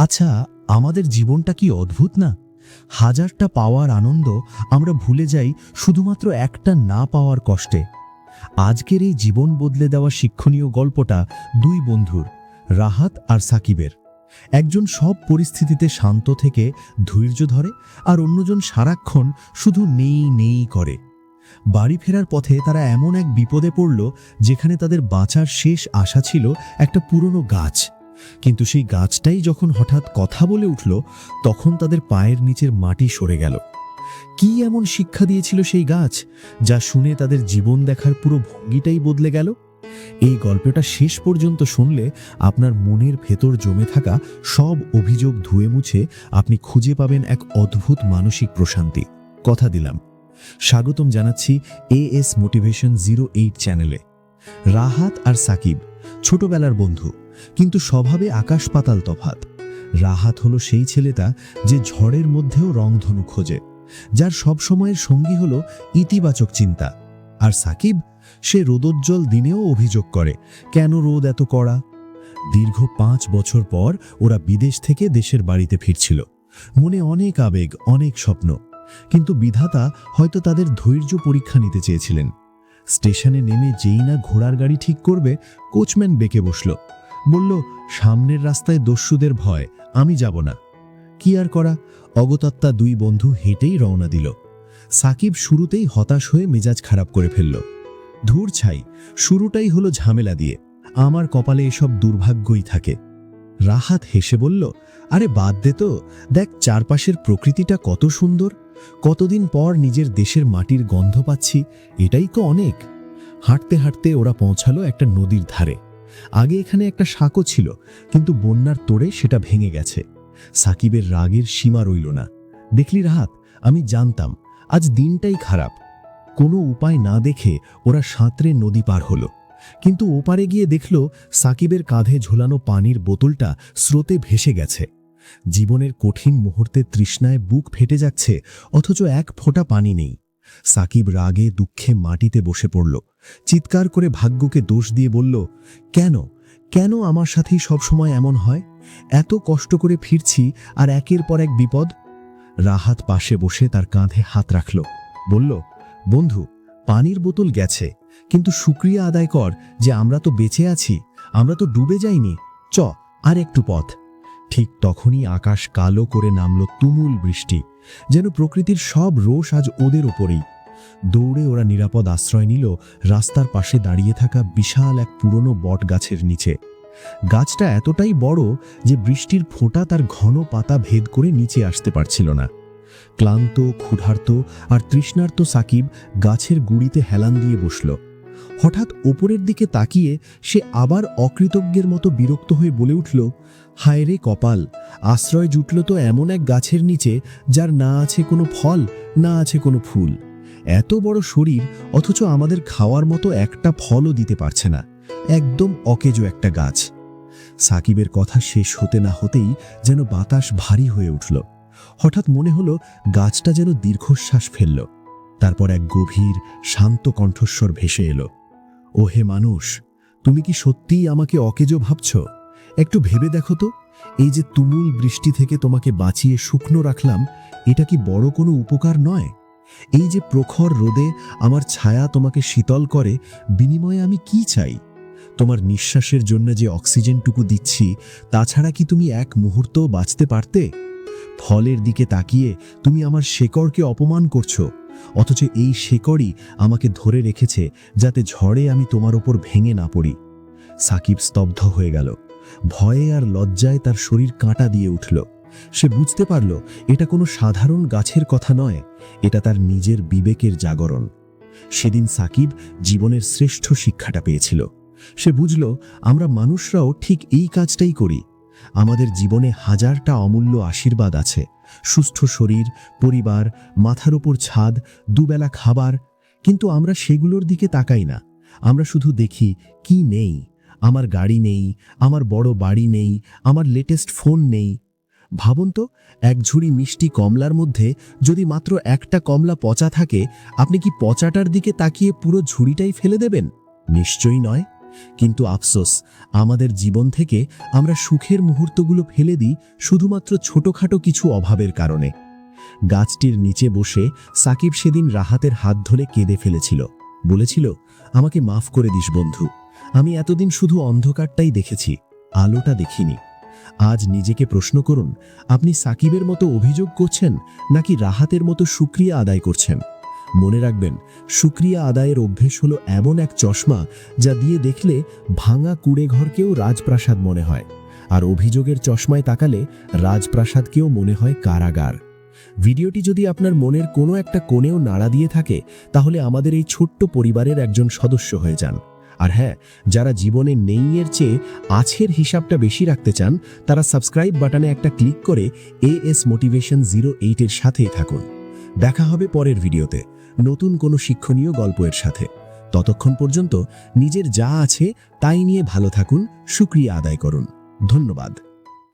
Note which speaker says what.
Speaker 1: আচ্ছা, আমাদের জীবনটা কি অদ্ভুত না? হাজারটা পাওয়ার আনন্দ আমরা ভুলে যাই শুধুমাত্র একটা না পাওয়ার কষ্টে। আজকের এই জীবন বদলে দেওয়া শিক্ষণীয় গল্পটা দুই বন্ধুর, রাহাত আর সাকিবের। একজন সব পরিস্থিতিতে শান্ত থেকে ধৈর্য ধরে, আর অন্যজন সারাক্ষণ শুধু নেই নেই করে। বাড়ি ফেরার পথে তারা এমন এক বিপদে পড়ল যেখানে তাদের বাঁচার শেষ আশা ছিল একটা পুরনো গাছ। কিন্তু সেই গাছটাই যখন হঠাৎ কথা বলে উঠল, তখন তাদের পায়ের নিচের মাটি সরে গেল। কি এমন শিক্ষা দিয়েছিল সেই গাছ, যা শুনে তাদের জীবন দেখার পুরো ভঙ্গিটাই বদলে গেল? এই গল্পটা শেষ পর্যন্ত শুনলে আপনার মনের ভেতর জমে থাকা সব অভিযোগ ধুয়ে মুছে আপনি খুঁজে পাবেন এক অদ্ভুত মানসিক প্রশান্তি। কথা দিলাম। স্বাগতম জানাচ্ছি AS মোটিভেশন 08 চ্যানেলে। রাহাত আর সাকিব ছোটবেলার বন্ধু, কিন্তু স্বভাবে আকাশ পাতাল তফাত। রাহাত হলো সেই ছেলেটা যে ঝড়ের মধ্যেও রংধনু খোঁজে, যার সব সময়ের সঙ্গী হলো ইতিবাচক চিন্তা। আর সাকিব, সে রোদোজ্জ্বল দিনেও অভিযোগ করে, কেন রোদ এত কড়া। দীর্ঘ 5 বছর পর ওরা বিদেশ থেকে দেশের বাড়িতে ফিরছিল। মনে অনেক আবেগ, অনেক স্বপ্ন, কিন্তু বিধাতা হয়তো তাদের ধৈর্য পরীক্ষা নিতে চেয়েছিলেন। স্টেশনে নেমে যেই না ঘোড়ার গাড়ি ঠিক করবে, কোচম্যান বেঁকে বসল, বলল, সামনের রাস্তায় দস্যুদের ভয়, আমি যাব না। কি আর করা, অগত্যা দুই বন্ধু হেঁটেই রওনা দিল। সাকিব শুরুতেই হতাশ হয়ে মেজাজ খারাপ করে ফেলল। ধুর ছাই, শুরুটাই হলো ঝামেলা দিয়ে, আমার কপালে এসব দুর্ভাগ্যই থাকে। রাহাত হেসে বলল, আরে বাদ দে তো, দেখ চারপাশের প্রকৃতিটা কত সুন্দর। কতদিন পর নিজের দেশের মাটির গন্ধ পাচ্ছি, এটাই তো অনেক। হাঁটতে হাঁটতে ওরা পৌঁছালো একটা নদীর ধারে। আগে এখানে একটা সাঁকো ছিল, কিন্তু বন্যার তোড়ে সেটা ভেঙে গেছে। সাকিবের রাগের সীমা রইল না। দেখলি রাহাত, আমি জানতাম আজ দিনটাই খারাপ। কোনো উপায় না দেখে ওরা সাঁতরে নদী পার হলো, কিন্তু ওপারে গিয়ে দেখল সাকিবের কাঁধে ঝোলানো পানির বোতলটা স্রোতে ভেসে গেছে। জীবনের কঠিন মুহূর্তে তৃষ্ণায় বুক ফেটে যাচ্ছে, অথচ এক ফোঁটা পানি নেই। সাকিব রাগে দুঃখে মাটিতে বসে পড়ল, চিৎকার করে ভাগ্যকে দোষ দিয়ে বলল, কেন কেন আমার সাথেই সবসময় এমন হয়? এত কষ্ট করে ফিরছি, আর একের পর এক বিপদ। রাহাত পাশে বসে তার কাঁধে হাত রাখল, বলল, বন্ধু, পানির বোতল গেছে, কিন্তু শুকরিয়া আদায় কর যে আমরা তো বেঁচে আছি, আমরা তো ডুবে যাইনি। চ, আর একটু পথ। ঠিক তখনই আকাশ কালো করে নামল তুমুল বৃষ্টি, যেন প্রকৃতির সব রোষ আজ ওদের ওপরেই। দৌড়ে ওরা নিরাপদ আশ্রয় নিল রাস্তার পাশে দাঁড়িয়ে থাকা বিশাল এক পুরনো বট গাছের নিচে। গাছটা এতটাই বড় যে বৃষ্টির ফোঁটা তার ঘন পাতা ভেদ করে নিচে আসতে পারছিল না। ক্লান্ত, ক্ষুধার্ত আর তৃষ্ণার্ত সাকিব গাছের গুড়িতে হেলান দিয়ে বসল। হঠাৎ ওপরের দিকে তাকিয়ে সে আবার অকৃতজ্ঞের মতো বিরক্ত হয়ে বলে উঠল, হায় রে কপাল, আশ্রয় জুটল তো এমন এক গাছের নিচে যার না আছে কোনো ফল, না আছে কোনো ফুল। এত বড় শরীর, অথচ আমাদের খাওয়ার মতো একটা ফলও দিতে পারছে না। একদম অকেজো একটা গাছ। সাকিবের কথা শেষ হতে না হতেই যেন বাতাস ভারী হয়ে উঠল। হঠাৎ মনে হলো গাছটা যেন দীর্ঘশ্বাস ফেলল। তারপর এক গভীর শান্ত কণ্ঠস্বর ভেসে এলো, ও হে মানুষ, তুমি কি সত্যিই আমাকে অকেজো ভাবছ? একটু ভেবে দেখো তো, এই যে তুমুল বৃষ্টি থেকে তোমাকে বাঁচিয়ে শুকনো রাখলাম, এটা কি বড় কোনো উপকার নয়? এই যে প্রখর রোদে আমার ছায়া তোমাকে শীতল করে, বিনিময়ে আমি কি চাই? তোমার নিঃশ্বাসের জন্য যে অক্সিজেনটুকু দিচ্ছি, তাছাড়া কি তুমি এক মুহূর্তও বাঁচতে পারতে? ফলের দিকে তাকিয়ে তুমি আমার শেকড়কে অপমান করছো, অথচ এই শেকড়ই আমাকে ধরে রেখেছে যাতে ঝড়ে আমি তোমার ওপর ভেঙে না পড়ি। সাকিব স্তব্ধ হয়ে গেল। ভয়ে আর লজ্জায় তার শরীর কাঁটা দিয়ে উঠল। সে বুঝতে পারল এটা কোনো সাধারণ গাছের কথা নয়, এটা তার নিজের বিবেকের জাগরণ। সেদিন সাকিব জীবনের শ্রেষ্ঠ শিক্ষাটা পেয়েছিল। সে বুঝল আমরা মানুষরাও ঠিক এই কাজটাই করি। আমাদের জীবনে হাজারটা অমূল্য আশীর্বাদ আছে, সুস্থ শরীর, পরিবার, মাথার উপর ছাদ, দুবেলা খাবার, কিন্তু আমরা সেগুলোর দিকে তাকাই না। আমরা শুধু দেখি কি নেই। আমার গাড়ি নেই, আমার বড় বাড়ি নেই, আমার লেটেস্ট ফোন নেই। ভাবুন তো, এক ঝুড়ি মিষ্টি কমলার মধ্যে যদি মাত্র একটা কমলা পচা থাকে, আপনি কি পচাটার দিকে তাকিয়ে পুরো ঝুড়িটাই ফেলে দেবেন? নিশ্চয়ই নয়। কিন্তু আফসোস, আমাদের জীবন থেকে আমরা সুখের মুহূর্তগুলো ফেলে দিই শুধুমাত্র ছোটখাটো কিছু অভাবের কারণে। গাছটির নিচে বসে সাকিব সেদিন রাহাতের হাত ধরে কেঁদে ফেলেছিল, বলেছিল, আমাকে মাফ করে দিস বন্ধু, আমি এতদিন শুধু অন্ধকারটাই দেখেছি, আলোটা দেখিনি। আজ নিজেকে প্রশ্ন করুন, আপনি সাকিবের মতো অভিযোগ করছেন নাকি রাহাতের মতো শুকরিয়া আদায় করছেন? মনে রাখবেন, শুকরিয়া আদায়ের অভ্যেস হলো এমন এক চশমা যা দিয়ে দেখলে ভাঙা কুড়ে ঘরকেও রাজপ্রাসাদ মনে হয়, আর অভিযোগের চশমায় তাকালে রাজপ্রাসাদকেও মনে হয় কারাগার। ভিডিওটি যদি আপনার মনের কোনো একটা কোণেও নাড়া দিয়ে থাকে, তাহলে আমাদের এই ছোট্ট পরিবারের একজন সদস্য হয়ে যান। আর হ্যাঁ, যারা জীবনে নেইয়ের চেয়ে আছের হিসাবটা বেশি রাখতে চান, তারা সাবস্ক্রাইব বাটনে একটা ক্লিক করে AS মোটিভেশন 08 এর সাথেই থাকুন। দেখা হবে পরের ভিডিওতে নতুন কোনো শিক্ষণীয় গল্পের সাথে। ততক্ষণ পর্যন্ত নিজের যা আছে তাই নিয়ে ভালো থাকুন, শুকরিয়া আদায় করুন। ধন্যবাদ।